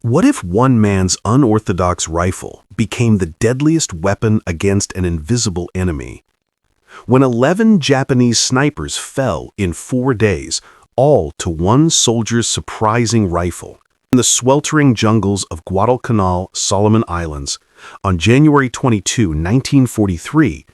What if one man's unorthodox rifle became the deadliest weapon against an invisible enemy? When 11 Japanese snipers fell in 4 days, all to one soldier's surprising rifle, in the sweltering jungles of Guadalcanal, Solomon Islands, on January 22, 1943,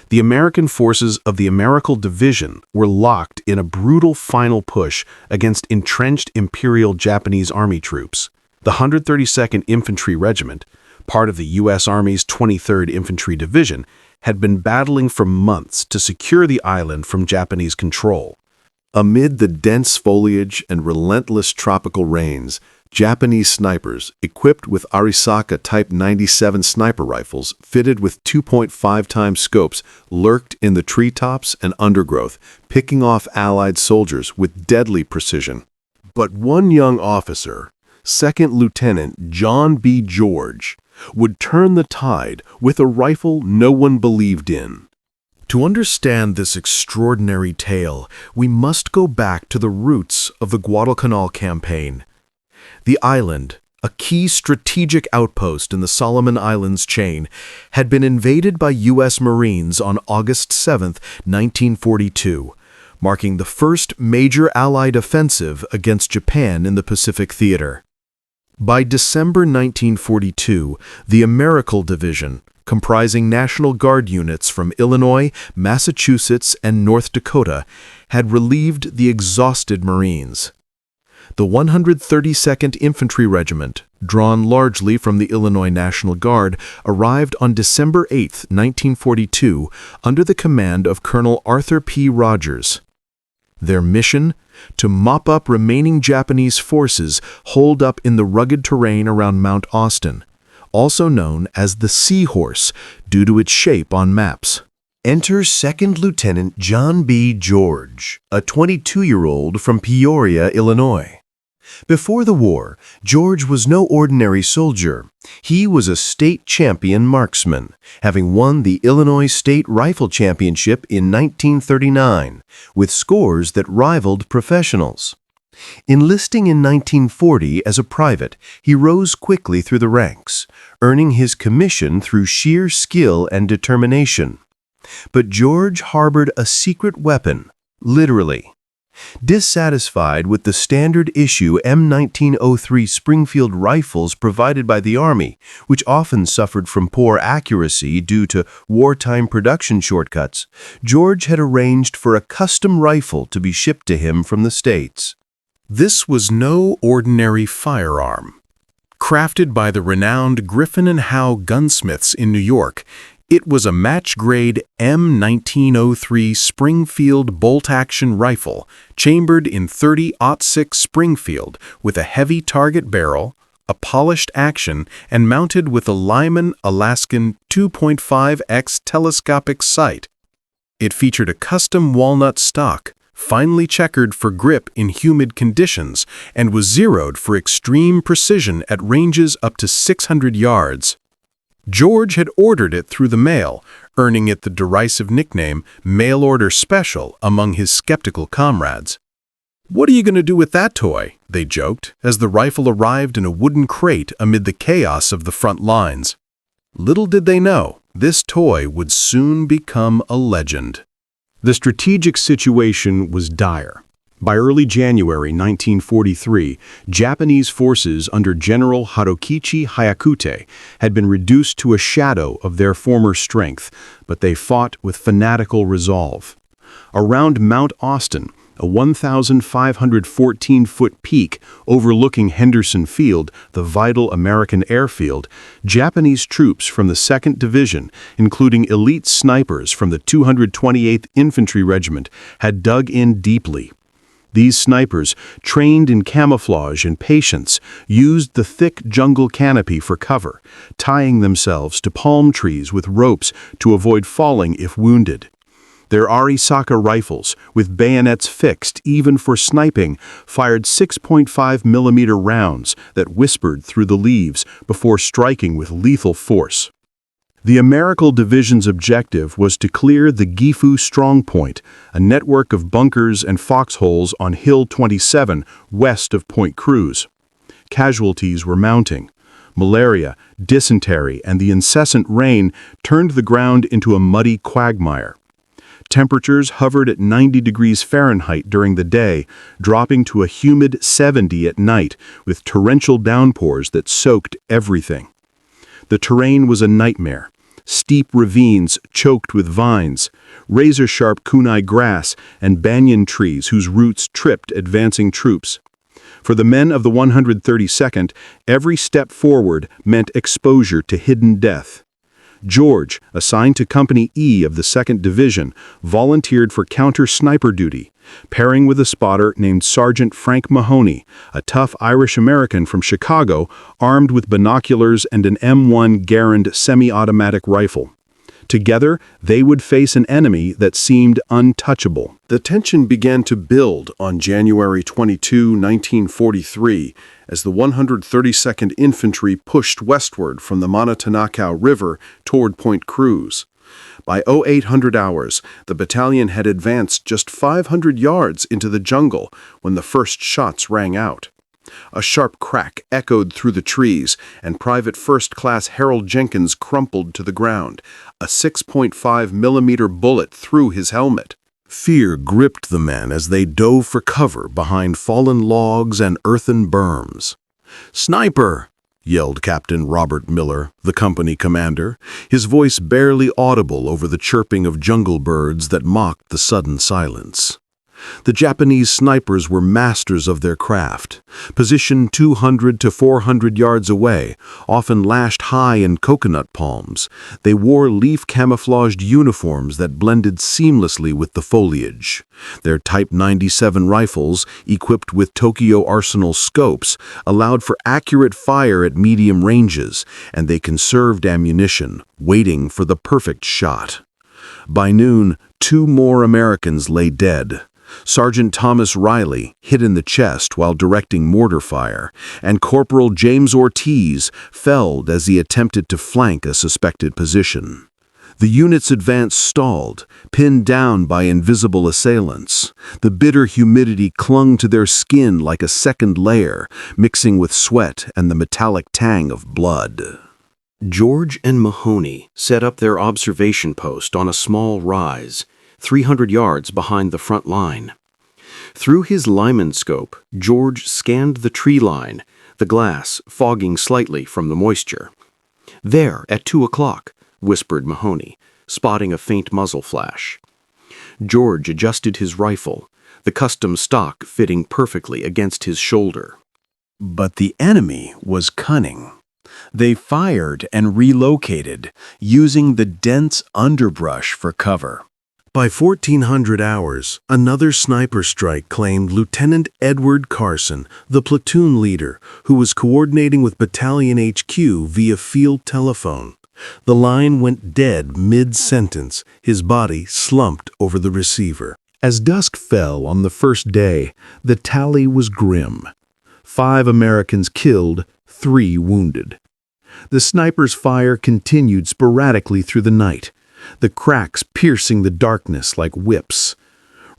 the American forces of the Americal Division were locked in a brutal final push against entrenched Imperial Japanese Army troops. The 132nd Infantry Regiment, part of the U.S. Army's 23rd Infantry Division, had been battling for months to secure the island from Japanese control. Amid the dense foliage and relentless tropical rains, Japanese snipers, equipped with Arisaka Type 97 sniper rifles fitted with 2.5x scopes, lurked in the treetops and undergrowth, picking off Allied soldiers with deadly precision. But one young officer, Second Lieutenant John B. George, would turn the tide with a rifle no one believed in. To understand this extraordinary tale, we must go back to the roots of the Guadalcanal campaign. The island, a key strategic outpost in the Solomon Islands chain, had been invaded by U.S. Marines on August 7, 1942, marking the first major Allied offensive against Japan in the Pacific Theater. By December 1942, the Americal Division, comprising National Guard units from Illinois, Massachusetts, and North Dakota, had relieved the exhausted Marines. The 132nd Infantry Regiment, drawn largely from the Illinois National Guard, arrived on December 8, 1942, under the command of Colonel Arthur P. Rogers. Their mission? To mop up remaining Japanese forces holed up in the rugged terrain around Mount Austin, also known as the Seahorse due to its shape on maps. Enter Second Lieutenant John B. George, a 22-year-old from Peoria, Illinois. Before the war, George was no ordinary soldier. He was a state champion marksman, having won the Illinois State Rifle Championship in 1939, with scores that rivaled professionals. Enlisting in 1940 as a private, he rose quickly through the ranks, earning his commission through sheer skill and determination. But George harbored a secret weapon, literally. Dissatisfied with the standard-issue M1903 Springfield rifles provided by the Army, which often suffered from poor accuracy due to wartime production shortcuts, George had arranged for a custom rifle to be shipped to him from the States. This was no ordinary firearm. Crafted by the renowned Griffin & Howe gunsmiths in New York, it was a match-grade M1903 Springfield bolt-action rifle, chambered in .30-06 Springfield with a heavy target barrel, a polished action, and mounted with a Lyman Alaskan 2.5x telescopic sight. It featured a custom walnut stock, finely checkered for grip in humid conditions, and was zeroed for extreme precision at ranges up to 600 yards. George had ordered it through the mail, earning it the derisive nickname Mail Order Special among his skeptical comrades. "What are you going to do with that toy?" they joked, as the rifle arrived in a wooden crate amid the chaos of the front lines. Little did they know, this toy would soon become a legend. The strategic situation was dire. By early January 1943, Japanese forces under General Harukichi Hyakute had been reduced to a shadow of their former strength, but they fought with fanatical resolve. Around Mount Austin, a 1,514-foot peak overlooking Henderson Field, the vital American airfield, Japanese troops from the 2nd Division, including elite snipers from the 228th Infantry Regiment, had dug in deeply. These snipers, trained in camouflage and patience, used the thick jungle canopy for cover, tying themselves to palm trees with ropes to avoid falling if wounded. Their Arisaka rifles, with bayonets fixed even for sniping, fired 6.5mm rounds that whispered through the leaves before striking with lethal force. The Americal Division's objective was to clear the Gifu Strongpoint, a network of bunkers and foxholes on Hill 27 west of Point Cruz. Casualties were mounting. Malaria, dysentery, and the incessant rain turned the ground into a muddy quagmire. Temperatures hovered at 90 degrees Fahrenheit during the day, dropping to a humid 70 at night, with torrential downpours that soaked everything. The terrain was a nightmare. Steep ravines choked with vines, razor-sharp kunai grass, and banyan trees whose roots tripped advancing troops. For the men of the 132nd, every step forward meant exposure to hidden death. George, assigned to Company E of the 2nd Division, volunteered for counter-sniper duty, pairing with a spotter named Sergeant Frank Mahoney, a tough Irish-American from Chicago, armed with binoculars and an M1 Garand semi-automatic rifle. Together, they would face an enemy that seemed untouchable. The tension began to build on January 22, 1943, as the 132nd Infantry pushed westward from the Monotonacao River toward Point Cruz. By 0800 hours, the battalion had advanced just 500 yards into the jungle when the first shots rang out. A sharp crack echoed through the trees, and Private First Class Harold Jenkins crumpled to the ground, a 6.5-millimeter bullet through his helmet. Fear gripped the men as they dove for cover behind fallen logs and earthen berms. "Sniper!" yelled Captain Robert Miller, the company commander, his voice barely audible over the chirping of jungle birds that mocked the sudden silence. The Japanese snipers were masters of their craft, positioned 200 to 400 yards away, often lashed high in coconut palms. They wore leaf-camouflaged uniforms that blended seamlessly with the foliage. Their Type 97 rifles, equipped with Tokyo Arsenal scopes, allowed for accurate fire at medium ranges, and they conserved ammunition, waiting for the perfect shot. By noon, 2 more Americans lay dead. Sergeant Thomas Riley, hit in the chest while directing mortar fire, and Corporal James Ortiz felled as he attempted to flank a suspected position. The unit's advance stalled, pinned down by invisible assailants. The bitter humidity clung to their skin like a second layer, mixing with sweat and the metallic tang of blood. George and Mahoney set up their observation post on a small rise, 300 yards behind the front line. Through his Lyman scope, George scanned the tree line, the glass fogging slightly from the moisture. "There, at 2 o'clock, whispered Mahoney, spotting a faint muzzle flash. George adjusted his rifle, the custom stock fitting perfectly against his shoulder. But the enemy was cunning. They fired and relocated, using the dense underbrush for cover. By 1400 hours, another sniper strike claimed Lieutenant Edward Carson, the platoon leader, who was coordinating with Battalion HQ via field telephone. The line went dead mid-sentence, his body slumped over the receiver. As dusk fell on the first day, the tally was grim. 5 Americans killed, 3 wounded. The sniper's fire continued sporadically through the night, the cracks piercing the darkness like whips.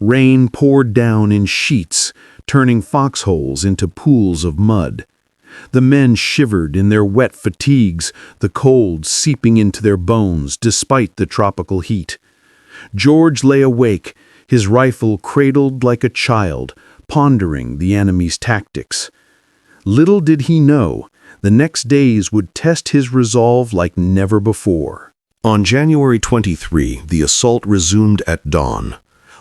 Rain poured down in sheets, turning foxholes into pools of mud. The men shivered in their wet fatigues, the cold seeping into their bones despite the tropical heat. George lay awake, his rifle cradled like a child, pondering the enemy's tactics. Little did he know, the next days would test his resolve like never before. On January 23, the assault resumed at dawn.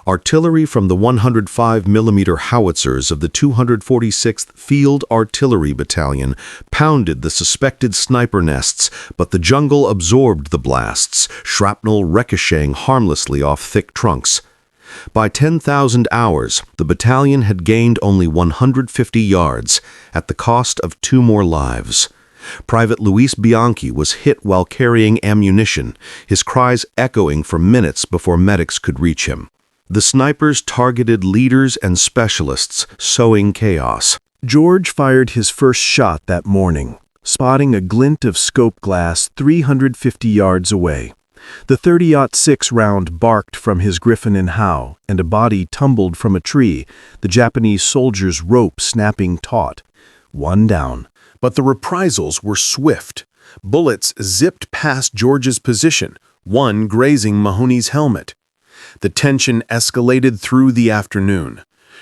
Artillery from the 105mm howitzers of the 246th Field Artillery Battalion pounded the suspected sniper nests, but the jungle absorbed the blasts, shrapnel ricocheting harmlessly off thick trunks. By 10,000 hours, the battalion had gained only 150 yards, at the cost of 2 more lives. Private Luis Bianchi was hit while carrying ammunition, his cries echoing for minutes before medics could reach him. The snipers targeted leaders and specialists, sowing chaos. George fired his first shot that morning, spotting a glint of scope glass 350 yards away. The 30-06 round barked from his Griffin and Howe, and a body tumbled from a tree, the Japanese soldier's rope snapping taut. One down. But the reprisals were swift. Bullets zipped past George's position, one grazing Mahoney's helmet. The tension escalated through the afternoon.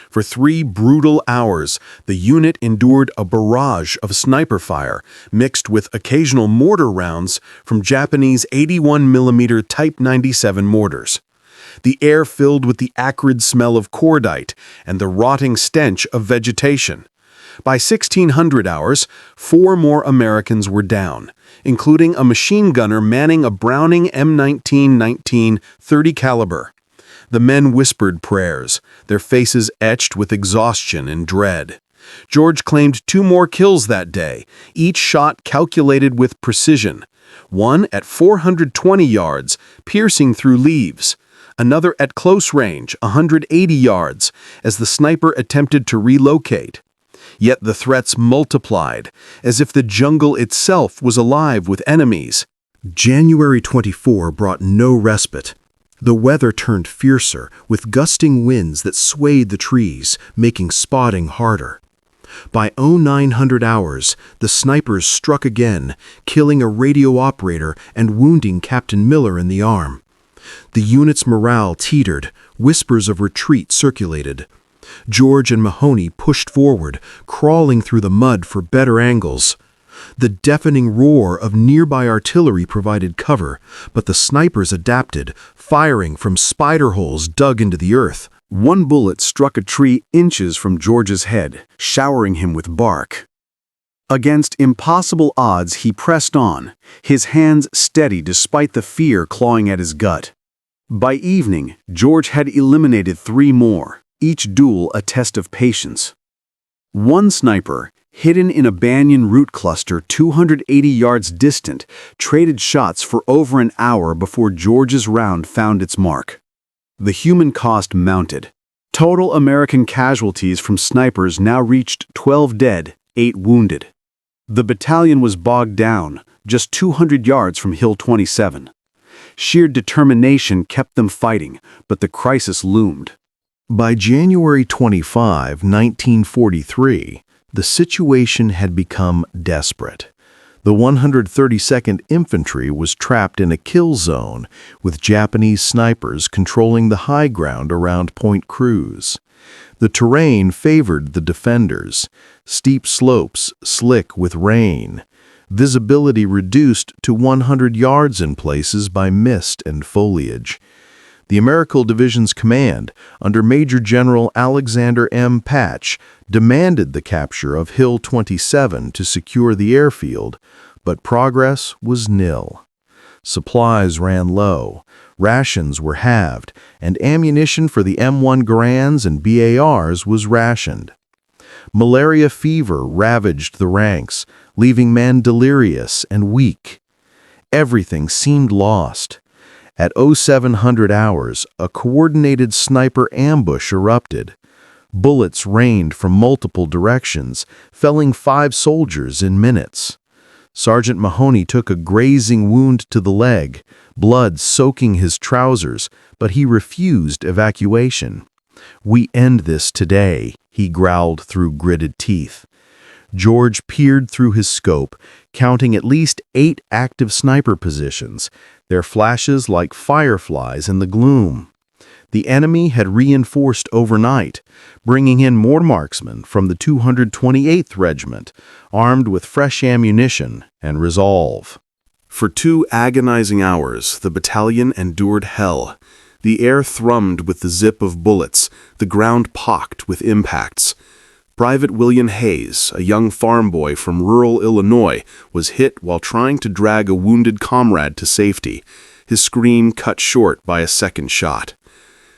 For 3 brutal hours, the unit endured a barrage of sniper fire, mixed with occasional mortar rounds from Japanese 81mm Type 97 mortars. The air filled with the acrid smell of cordite and the rotting stench of vegetation. By 1600 hours, 4 more Americans were down, including a machine gunner manning a Browning M1919 30 caliber. The men whispered prayers, their faces etched with exhaustion and dread. George claimed 2 more kills that day, each shot calculated with precision. One at 420 yards, piercing through leaves. Another at close range, 180 yards, as the sniper attempted to relocate. Yet the threats multiplied, as if the jungle itself was alive with enemies. January 24 brought no respite. The weather turned fiercer, with gusting winds that swayed the trees, making spotting harder. By 0900 hours, the snipers struck again, killing a radio operator and wounding Captain Miller in the arm. The unit's morale teetered, whispers of retreat circulated. George and Mahoney pushed forward, crawling through the mud for better angles. The deafening roar of nearby artillery provided cover, but the snipers adapted, firing from spider holes dug into the earth. One bullet struck a tree inches from George's head, showering him with bark. Against impossible odds, he pressed on, his hands steady despite the fear clawing at his gut. By evening, George had eliminated 3 more, each duel a test of patience. One sniper, hidden in a banyan root cluster 280 yards distant, traded shots for over an hour before George's round found its mark. The human cost mounted. Total American casualties from snipers now reached 12 dead, 8 wounded. The battalion was bogged down, just 200 yards from Hill 27. Sheer determination kept them fighting, but the crisis loomed. By January 25, 1943, the situation had become desperate. The 132nd Infantry was trapped in a kill zone, with Japanese snipers controlling the high ground around Point Cruz. The terrain favored the defenders, steep slopes slick with rain, visibility reduced to 100 yards in places by mist and foliage. The American Division's command, under Major General Alexander M. Patch, demanded the capture of Hill 27 to secure the airfield, but progress was nil. Supplies ran low, rations were halved, and ammunition for the M1 Garands and BARs was rationed. Malaria fever ravaged the ranks, leaving men delirious and weak. Everything seemed lost. At 0700 hours, a coordinated sniper ambush erupted. Bullets rained from multiple directions, felling 5 soldiers in minutes. Sergeant Mahoney took a grazing wound to the leg, blood soaking his trousers, but he refused evacuation. "We end this today," he growled through gritted teeth. George peered through his scope, counting at least 8 active sniper positions, their flashes like fireflies in the gloom. The enemy had reinforced overnight, bringing in more marksmen from the 228th Regiment, armed with fresh ammunition and resolve. For 2 agonizing hours, the battalion endured hell. The air thrummed with the zip of bullets, the ground pocked with impacts. Private William Hayes, a young farm boy from rural Illinois, was hit while trying to drag a wounded comrade to safety, his scream cut short by a second shot.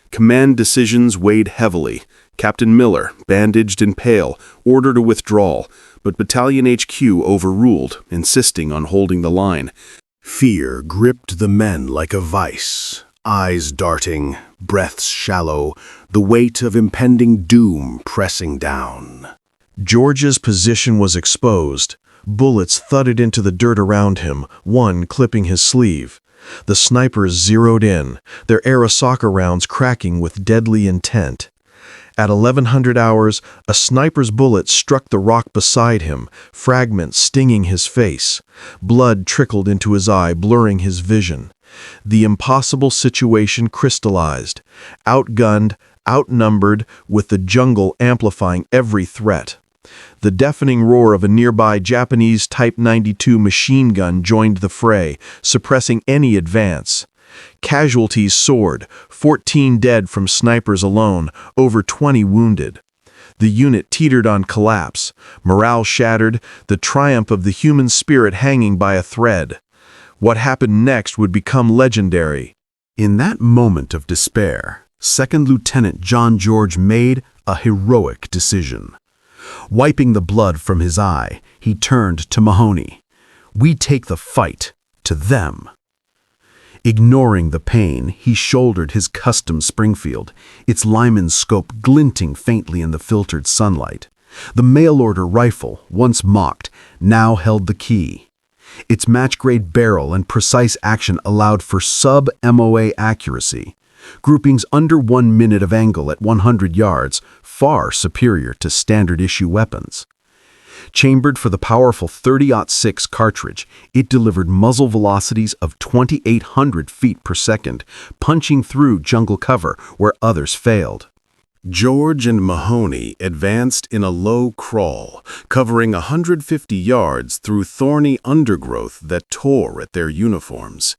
Command decisions weighed heavily. Captain Miller, bandaged and pale, ordered a withdrawal, but Battalion HQ overruled, insisting on holding the line. Fear gripped the men like a vice, eyes darting, breaths shallow, the weight of impending doom pressing down. George's position was exposed. Bullets thudded into the dirt around him, one clipping his sleeve. The snipers zeroed in, their Arisaka rounds cracking with deadly intent. At 1100 hours, a sniper's bullet struck the rock beside him, fragments stinging his face. Blood trickled into his eye, blurring his vision. The impossible situation crystallized. Outgunned, outnumbered, with the jungle amplifying every threat. The deafening roar of a nearby Japanese Type 92 machine gun joined the fray, suppressing any advance. Casualties soared, 14 dead from snipers alone, over 20 wounded. The unit teetered on collapse, morale shattered, the triumph of the human spirit hanging by a thread. What happened next would become legendary. In that moment of despair, Second Lieutenant John George made a heroic decision. Wiping the blood from his eye, he turned to Mahoney. "We take the fight to them." Ignoring the pain, he shouldered his custom Springfield, its Lyman scope glinting faintly in the filtered sunlight. The mail-order rifle, once mocked, now held the key. Its match-grade barrel and precise action allowed for sub-MOA accuracy. Groupings under 1 minute of angle at 100 yards, far superior to standard-issue weapons. Chambered for the powerful .30-06 cartridge, it delivered muzzle velocities of 2,800 feet per second, punching through jungle cover where others failed. George and Mahoney advanced in a low crawl, covering 150 yards through thorny undergrowth that tore at their uniforms.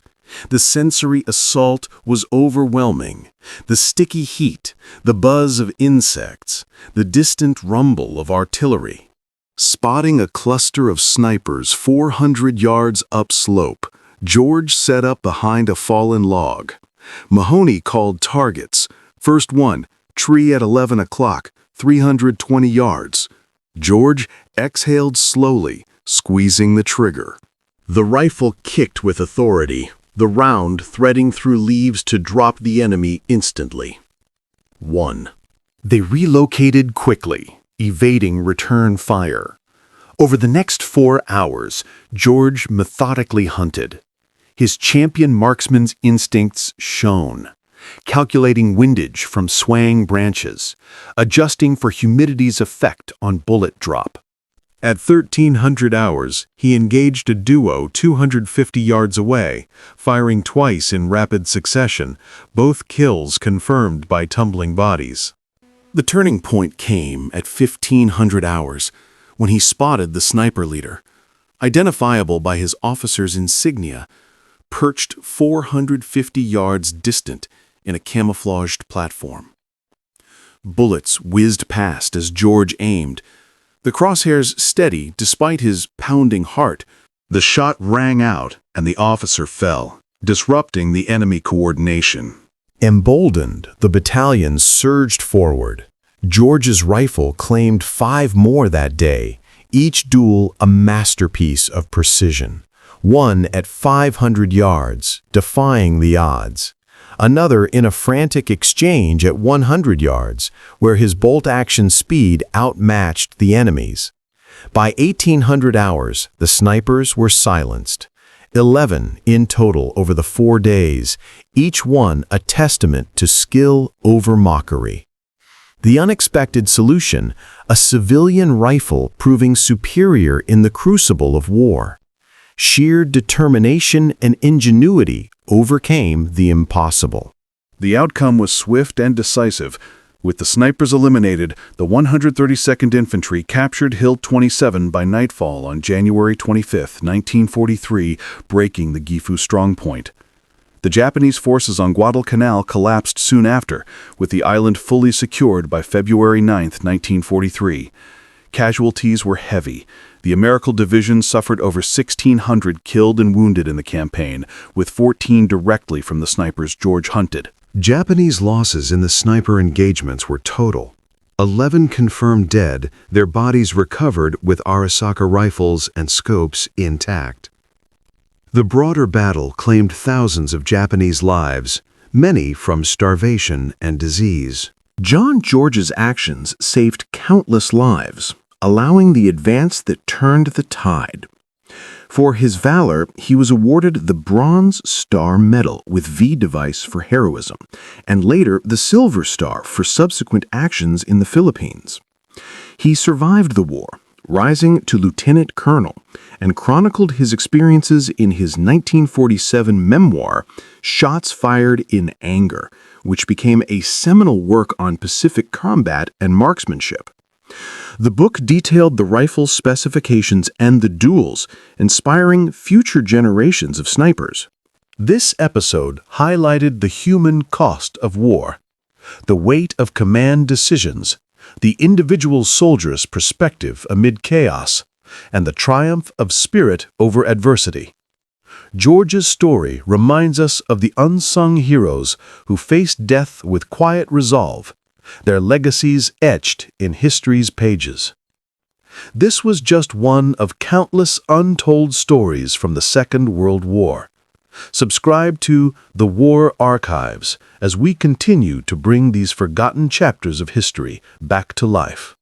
The sensory assault was overwhelming. The sticky heat, the buzz of insects, the distant rumble of artillery. Spotting a cluster of snipers 400 yards upslope, George set up behind a fallen log. Mahoney called targets. First one, tree at 11 o'clock, 320 yards. George exhaled slowly, squeezing the trigger. The rifle kicked with authority, the round threading through leaves to drop the enemy instantly. 1. They relocated quickly, evading return fire. Over the next 4 hours, George methodically hunted. His champion marksman's instincts shone, calculating windage from swaying branches, adjusting for humidity's effect on bullet drop. At 1300 hours, he engaged a duo 250 yards away, firing twice in rapid succession, both kills confirmed by tumbling bodies. The turning point came at 1500 hours, when he spotted the sniper leader, identifiable by his officer's insignia, perched 450 yards distant in a camouflaged platform. Bullets whizzed past as George aimed, the crosshairs steady despite his pounding heart. The shot rang out and the officer fell, disrupting the enemy coordination. Emboldened, the battalion surged forward. George's rifle claimed 5 more that day, each duel a masterpiece of precision. One at 500 yards, defying the odds. Another in a frantic exchange at 100 yards, where his bolt-action speed outmatched the enemy's. By 1800 hours, the snipers were silenced. 11 in total over the 4 days, each one a testament to skill over mockery. The unexpected solution, a civilian rifle proving superior in the crucible of war. Sheer determination and ingenuity overcame the impossible. The outcome was swift and decisive. With the snipers eliminated, the 132nd Infantry captured Hill 27 by nightfall on January 25, 1943, breaking the Gifu strongpoint. The Japanese forces on Guadalcanal collapsed soon after, with the island fully secured by February 9, 1943. Casualties were heavy. The American Division suffered over 1,600 killed and wounded in the campaign, with 14 directly from the snipers George hunted. Japanese losses in the sniper engagements were total. 11 confirmed dead, their bodies recovered with Arisaka rifles and scopes intact. The broader battle claimed thousands of Japanese lives, many from starvation and disease. John George's actions saved countless lives, allowing the advance that turned the tide. For his valor, he was awarded the Bronze Star Medal with V device for heroism, and later the Silver Star for subsequent actions in the Philippines. He survived the war, rising to lieutenant colonel, and chronicled his experiences in his 1947 memoir, Shots Fired in Anger, which became a seminal work on Pacific combat and marksmanship. The book detailed the rifle's specifications and the duels, inspiring future generations of snipers. This episode highlighted the human cost of war, the weight of command decisions, the individual soldier's perspective amid chaos, and the triumph of spirit over adversity. George's story reminds us of the unsung heroes who faced death with quiet resolve, their legacies etched in history's pages. This was just one of countless untold stories from the Second World War. Subscribe to The War Archives as we continue to bring these forgotten chapters of history back to life.